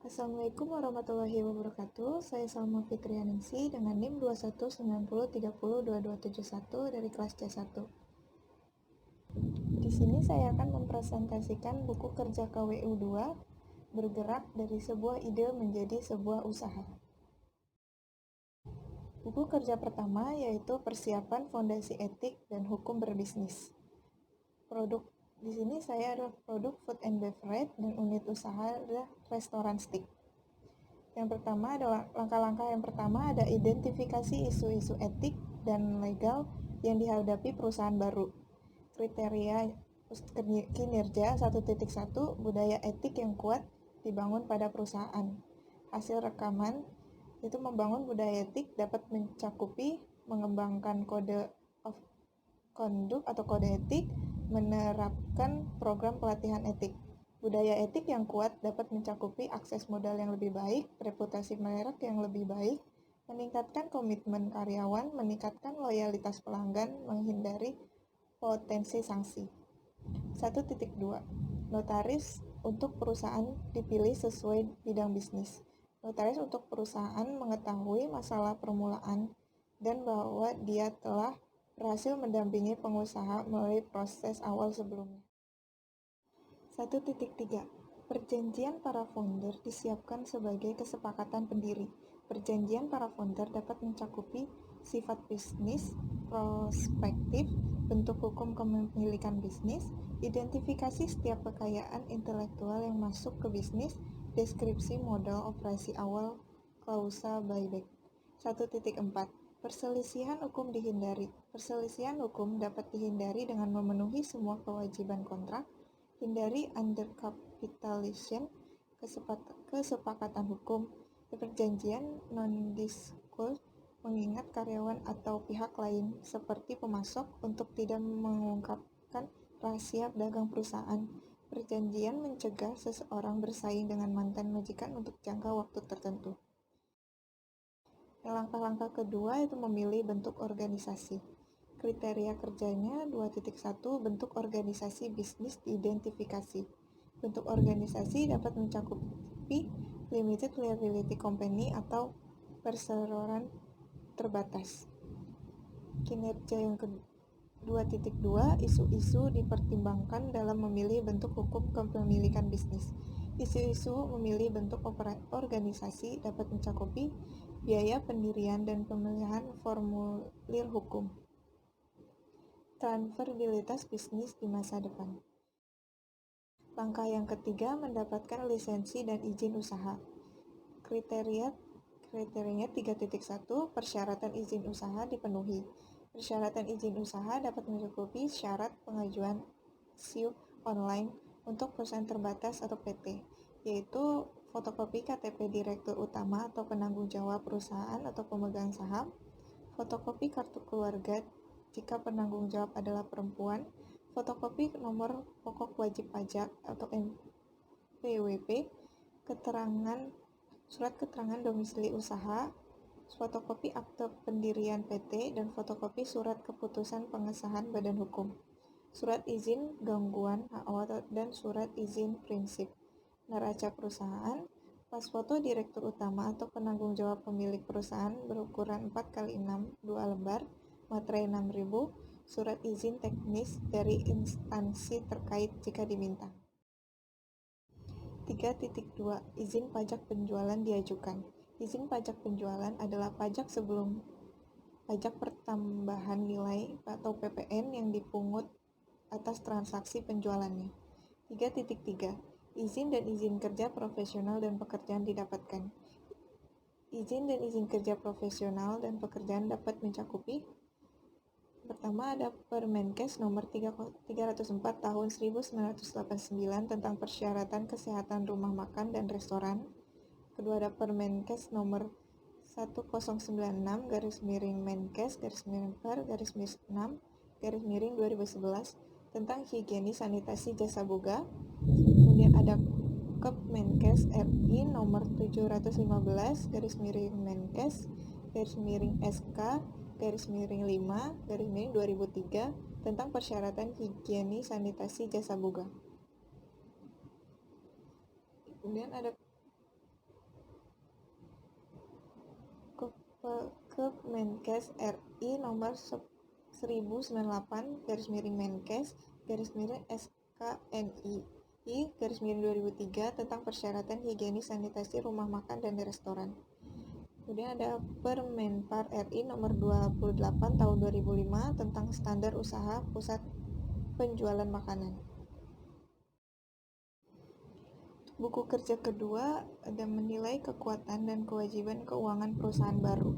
Assalamualaikum warahmatullahi wabarakatuh. Saya Salma Fitrianingsi dengan NIM 2190302271 dari kelas C1. Di sini saya akan mempresentasikan buku kerja KWU 2, bergerak dari sebuah ide menjadi sebuah usaha. Buku kerja pertama yaitu persiapan fondasi etik dan hukum berbisnis. Produk di sini saya ada produk food and beverage dan unit usaha adalah restoran stick. Yang pertama adalah langkah-langkah yang pertama ada identifikasi isu-isu etik dan legal yang dihadapi perusahaan baru. Kriteria kinerja 1.1 budaya etik yang kuat dibangun pada perusahaan. Hasil rekaman itu membangun budaya etik dapat mencakupi mengembangkan kode of conduct atau kode etik, menerapkan program pelatihan etik. Budaya etik yang kuat dapat mencakupi akses modal yang lebih baik, reputasi merek yang lebih baik, meningkatkan komitmen karyawan, meningkatkan loyalitas pelanggan, menghindari potensi sanksi. 1.2 Notaris untuk perusahaan dipilih sesuai bidang bisnis. Notaris untuk perusahaan mengetahui masalah permulaan dan bahwa dia telah berhasil mendampingi pengusaha melalui proses awal sebelumnya. 1.3 Perjanjian para founder disiapkan sebagai kesepakatan pendiri. Perjanjian para founder dapat mencakupi sifat bisnis, prospektif, bentuk hukum kepemilikan bisnis, identifikasi setiap kekayaan intelektual yang masuk ke bisnis, deskripsi modal operasi awal, klausa buyback. 1.4 Perselisihan hukum dihindari. Perselisihan hukum dapat dihindari dengan memenuhi semua kewajiban kontrak, hindari undercapitalization, kesepakatan hukum, perjanjian non-disclosure, mengingat karyawan atau pihak lain seperti pemasok untuk tidak mengungkapkan rahasia dagang perusahaan, perjanjian mencegah seseorang bersaing dengan mantan majikan untuk jangka waktu tertentu. Langkah-langkah kedua itu memilih bentuk organisasi. Kriteria kerjanya 2.1 bentuk organisasi bisnis diidentifikasi. Bentuk organisasi dapat mencakupi limited liability company atau perseroan terbatas. Kinerja yang ke-2.2 isu-isu dipertimbangkan dalam memilih bentuk hukum kepemilikan bisnis. Isu-isu memilih bentuk organisasi dapat mencakupi biaya pendirian dan pemilihan formulir hukum. Transferabilitas bisnis di masa depan. Langkah yang ketiga mendapatkan lisensi dan izin usaha. Kriterianya 3.1 persyaratan izin usaha dipenuhi. Persyaratan izin usaha dapat mencakupi syarat pengajuan SIUP online untuk perusahaan terbatas atau PT, yaitu fotokopi KTP Direktur Utama atau penanggung jawab perusahaan atau pemegang saham, fotokopi kartu keluarga jika penanggung jawab adalah perempuan, fotokopi nomor pokok wajib pajak atau NPWP, surat keterangan domisili usaha, fotokopi akte pendirian PT, dan fotokopi surat keputusan pengesahan badan hukum, surat izin gangguan HO dan surat izin prinsip, neraca perusahaan, pas foto direktur utama atau penanggung jawab pemilik perusahaan berukuran 4x6 2 lembar, materai 6.000, surat izin teknis dari instansi terkait jika diminta. 3.2 Izin pajak penjualan diajukan. Izin pajak penjualan adalah pajak sebelum pajak pertambahan nilai atau PPN yang dipungut atas transaksi penjualannya. 3.3 Izin dan izin kerja profesional dan pekerjaan didapatkan. Izin dan izin kerja profesional dan pekerjaan dapat mencakupi: pertama ada Permenkes nomor 304 tahun 1989 tentang persyaratan kesehatan rumah makan dan restoran. Kedua ada Permenkes nomor 1009-Menkes-Per-6 tentang higienis sanitasi jasa boga. Kemudian ada Kemenkes RI nomor 715-Menkes-SK-5-2003 tentang persyaratan higienis sanitasi jasa boga. Kemudian ada Kemenkes RI nomor 1098/Menkes/SKNI/2003 tentang persyaratan higienis sanitasi rumah makan dan restoran. Kemudian ada Permenpar RI nomor 28 tahun 2005 tentang standar usaha pusat penjualan makanan. Buku kerja kedua ada menilai kekuatan dan kewajiban keuangan perusahaan baru.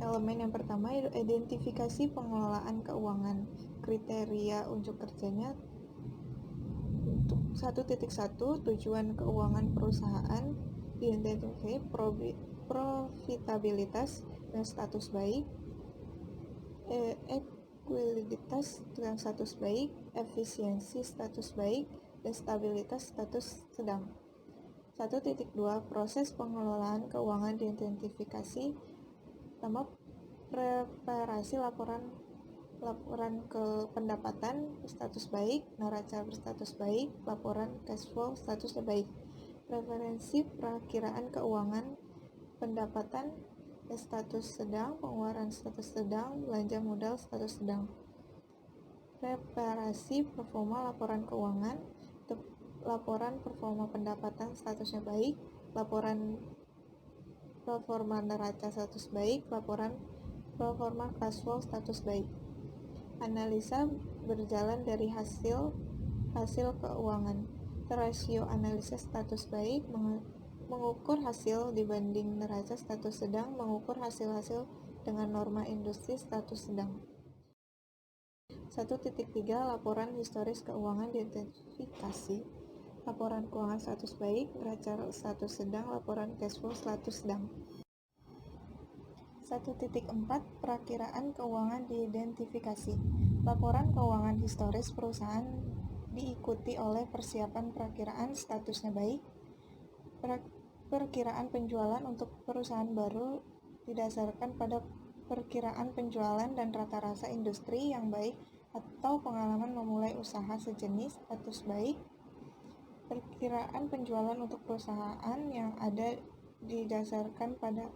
Elemen yang pertama, identifikasi pengelolaan keuangan. Kriteria unjuk kerjanya untuk 1.1 tujuan keuangan perusahaan, diidentifikasi profitabilitas dan status baik, ekualitas dan status baik, efisiensi status baik, dan stabilitas status sedang. 1.2 proses pengelolaan keuangan diidentifikasi. Pertama, preparasi laporan ke pendapatan status baik, neraca berstatus baik, laporan cash flow status baik. Preferensi perakiraan keuangan pendapatan status sedang, pengeluaran status sedang, belanja modal status sedang. Preparasi performa laporan keuangan, laporan performa pendapatan statusnya baik, laporan performa neraca status baik, laporan performa cash flow status baik. Analisa berjalan dari hasil keuangan. Rasio analisis status baik, mengukur hasil dibanding neraca status sedang, mengukur hasil-hasil dengan norma industri status sedang. 1.3 laporan historis keuangan diidentifikasi. Laporan keuangan status baik, neraca status sedang, laporan cash flow status sedang. 1.4 Perakiraan keuangan diidentifikasi. Laporan keuangan historis perusahaan diikuti oleh persiapan perakiraan statusnya baik. Perkiraan penjualan untuk perusahaan baru didasarkan pada perkiraan penjualan dan rata-rata industri yang baik atau pengalaman memulai usaha sejenis status baik. Perkiraan penjualan untuk perusahaan yang ada didasarkan pada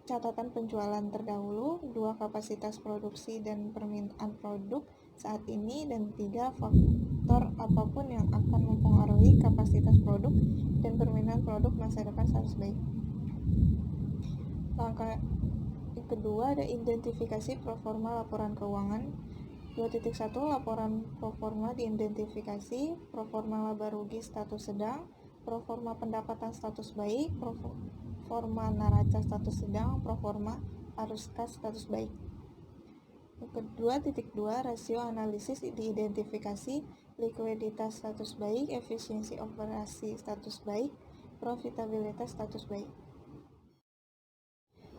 catatan penjualan terdahulu, 2 kapasitas produksi dan permintaan produk saat ini, dan 3 faktor apapun yang akan mempengaruhi kapasitas produk dan permintaan produk masa depan status baik. Langkah yang kedua ada identifikasi proforma laporan keuangan. 2.1 Laporan proforma diidentifikasi. Proforma laba rugi status sedang, proforma pendapatan status baik, proforma neraca status sedang, proforma arus kas status baik. Kedua, 2 rasio analisis diidentifikasi. Likuiditas status baik, efisiensi operasi status baik, profitabilitas status baik.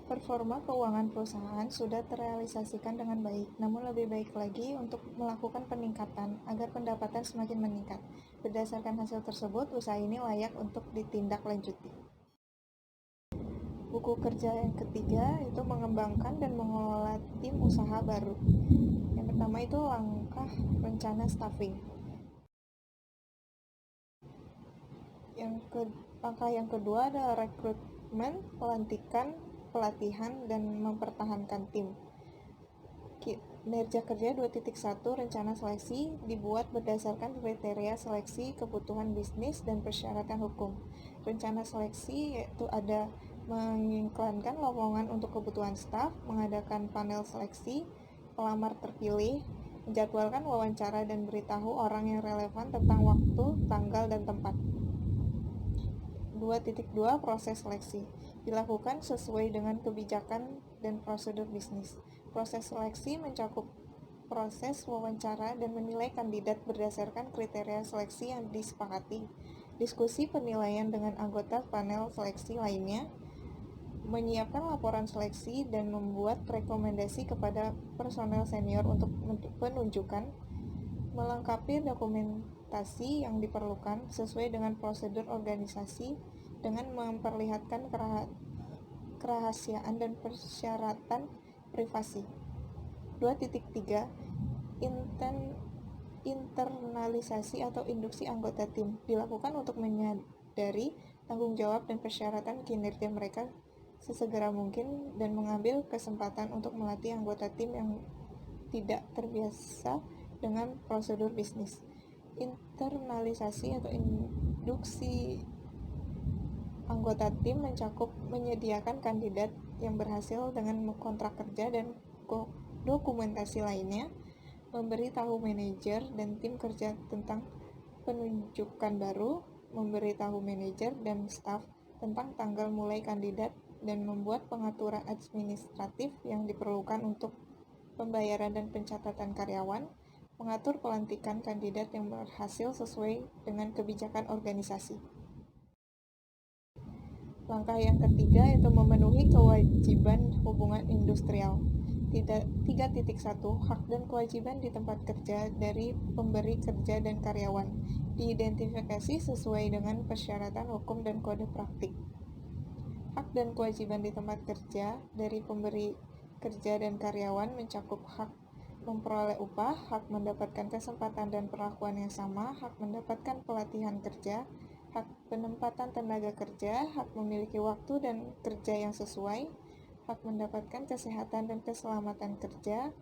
Performa keuangan perusahaan sudah terrealisasikan dengan baik, namun lebih baik lagi untuk melakukan peningkatan agar pendapatan semakin meningkat. Berdasarkan hasil tersebut, usaha ini layak untuk ditindaklanjuti. Buku kerja yang ketiga itu mengembangkan dan mengelola tim usaha baru. Yang pertama itu langkah rencana staffing. Langkah yang kedua adalah rekrutmen, pelantikan, pelatihan, dan mempertahankan tim. Kinerja kerja 2.1 Rencana seleksi dibuat berdasarkan kriteria seleksi, kebutuhan bisnis, dan persyaratan hukum. Rencana seleksi yaitu ada mengiklankan lowongan untuk kebutuhan staf, mengadakan panel seleksi, pelamar terpilih, menjadwalkan wawancara dan beritahu orang yang relevan tentang waktu, tanggal, dan tempat. 2.2 Proses seleksi dilakukan sesuai dengan kebijakan dan prosedur bisnis. Proses seleksi mencakup proses wawancara dan menilai kandidat berdasarkan kriteria seleksi yang disepakati, diskusi penilaian dengan anggota panel seleksi lainnya, menyiapkan laporan seleksi dan membuat rekomendasi kepada personel senior untuk penunjukan, melengkapi dokumentasi yang diperlukan sesuai dengan prosedur organisasi dengan memperlihatkan kerahasiaan dan persyaratan privasi. 2.3 Internalisasi atau induksi anggota tim dilakukan untuk menyadari tanggung jawab dan persyaratan kinerja mereka sesegera mungkin, dan mengambil kesempatan untuk melatih anggota tim yang tidak terbiasa dengan prosedur bisnis. Internalisasi atau induksi anggota tim mencakup menyediakan kandidat yang berhasil dengan kontrak kerja dan dokumentasi lainnya, memberi tahu manajer dan tim kerja tentang penunjukan baru, memberi tahu manajer dan staf tentang tanggal mulai kandidat, dan membuat pengaturan administratif yang diperlukan untuk pembayaran dan pencatatan karyawan, mengatur pelantikan kandidat yang berhasil sesuai dengan kebijakan organisasi. Langkah yang ketiga yaitu memenuhi kewajiban hubungan industrial. 3.1 Hak dan kewajiban di tempat kerja dari pemberi kerja dan karyawan diidentifikasi sesuai dengan persyaratan hukum dan kode praktik. Hak dan kewajiban di tempat kerja dari pemberi kerja dan karyawan mencakup hak memperoleh upah, hak mendapatkan kesempatan dan perlakuan yang sama, hak mendapatkan pelatihan kerja, hak penempatan tenaga kerja, hak memiliki waktu dan kerja yang sesuai, hak mendapatkan kesehatan dan keselamatan kerja,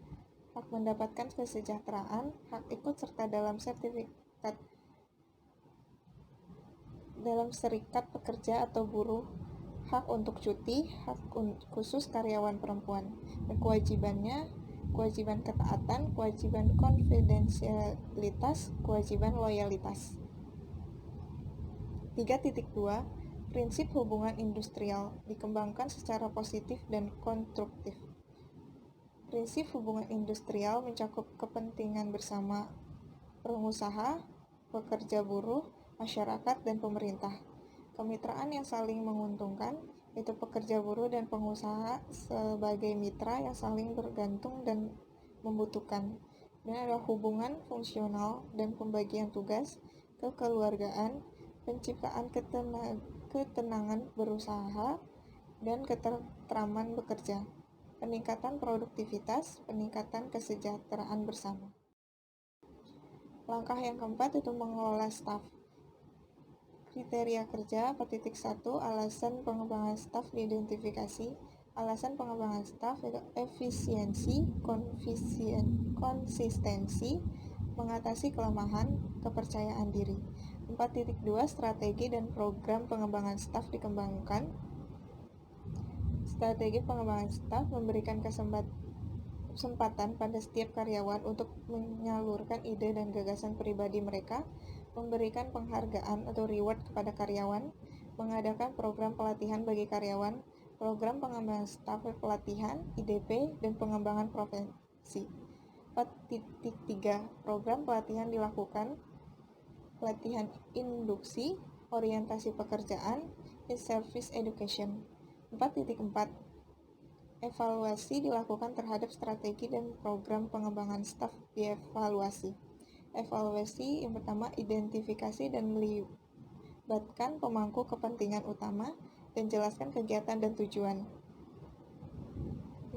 hak mendapatkan kesejahteraan, hak ikut serta dalam serikat pekerja atau buruh, hak untuk cuti, hak khusus karyawan perempuan, dan kewajiban ketaatan, kewajiban konfidensialitas, kewajiban loyalitas. 3.2 Prinsip hubungan industrial dikembangkan secara positif dan konstruktif. Prinsip hubungan industrial mencakup kepentingan bersama pengusaha, pekerja buruh, masyarakat, dan pemerintah. Kemitraan yang saling menguntungkan, yaitu pekerja buruh dan pengusaha sebagai mitra yang saling bergantung dan membutuhkan. Dan ada hubungan fungsional dan pembagian tugas, kekeluargaan, penciptaan ketenangan berusaha, dan ketentraman bekerja, peningkatan produktivitas, peningkatan kesejahteraan bersama. Langkah yang keempat itu mengelola staf. Kriteria kerja 4.1 Alasan pengembangan staf diidentifikasi. Alasan pengembangan staf itu efisiensi, konsistensi, mengatasi kelemahan, kepercayaan diri. 4.2 Strategi dan program pengembangan staf dikembangkan. Strategi pengembangan staf memberikan kesempatan pada setiap karyawan untuk menyalurkan ide dan gagasan pribadi mereka, memberikan penghargaan atau reward kepada karyawan, mengadakan program pelatihan bagi karyawan, program pengembangan staf pelatihan, IDP, dan pengembangan profesi. 4.3 Program pelatihan dilakukan, pelatihan induksi, orientasi pekerjaan, in-service education. 4.4 Evaluasi dilakukan terhadap strategi dan program pengembangan staf dievaluasi. Evaluasi yang pertama, identifikasi dan melibatkan pemangku kepentingan utama dan jelaskan kegiatan dan tujuan.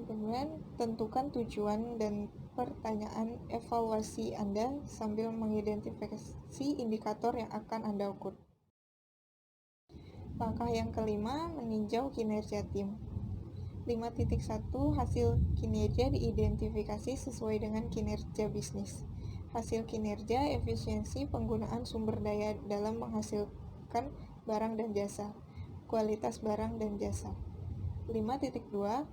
Kemudian, tentukan tujuan dan pertanyaan evaluasi Anda sambil mengidentifikasi indikator yang akan Anda ukur. Langkah yang kelima, meninjau kinerja tim. 5.1 Hasil kinerja diidentifikasi sesuai dengan kinerja bisnis. Hasil kinerja, efisiensi penggunaan sumber daya dalam menghasilkan barang dan jasa, kualitas barang dan jasa. 5.2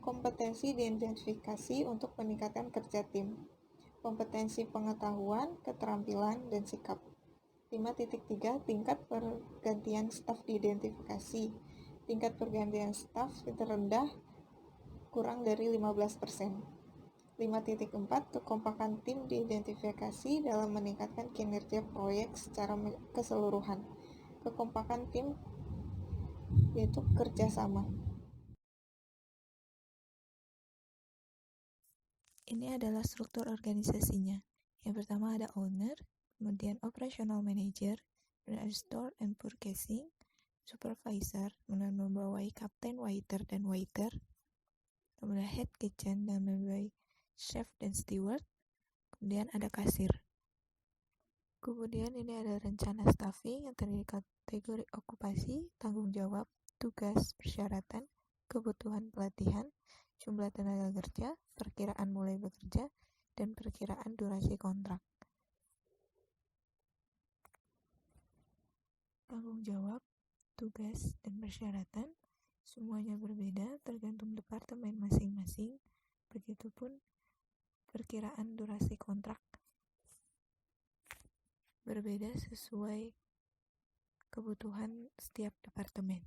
Kompetensi diidentifikasi untuk meningkatkan kerja tim, kompetensi pengetahuan, keterampilan, dan sikap. 5.3 Tingkat pergantian staf diidentifikasi. Tingkat pergantian staf terendah kurang dari 15%. 5.4 Kekompakan tim diidentifikasi dalam meningkatkan kinerja proyek secara keseluruhan. Kekompakan tim yaitu kerjasama. Ini adalah struktur organisasinya. Yang pertama ada owner, kemudian operational manager, kemudian ada store and purchasing, supervisor, kemudian membawai kapten, waiter, dan waiter, kemudian head kitchen dan membawai chef dan steward, kemudian ada kasir. Kemudian ini ada rencana staffing yang terdiri kategori okupasi, tanggung jawab, tugas, persyaratan, kebutuhan pelatihan, jumlah tenaga kerja, perkiraan mulai bekerja, dan perkiraan durasi kontrak. Tanggung jawab, tugas, dan persyaratan semuanya berbeda tergantung departemen masing-masing, begitupun perkiraan durasi kontrak berbeda sesuai kebutuhan setiap departemen.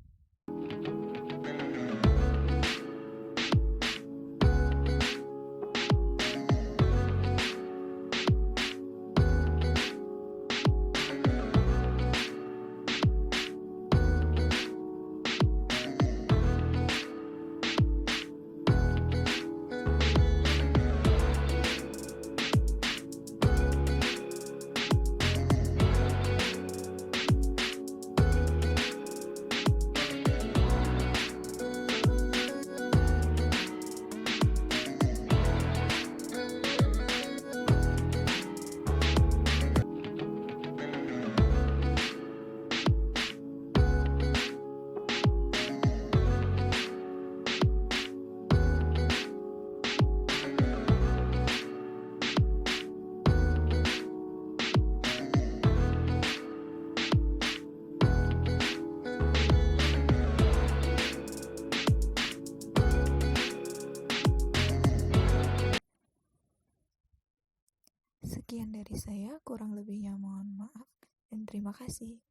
Sekian dari saya, kurang lebihnya mohon maaf dan terima kasih.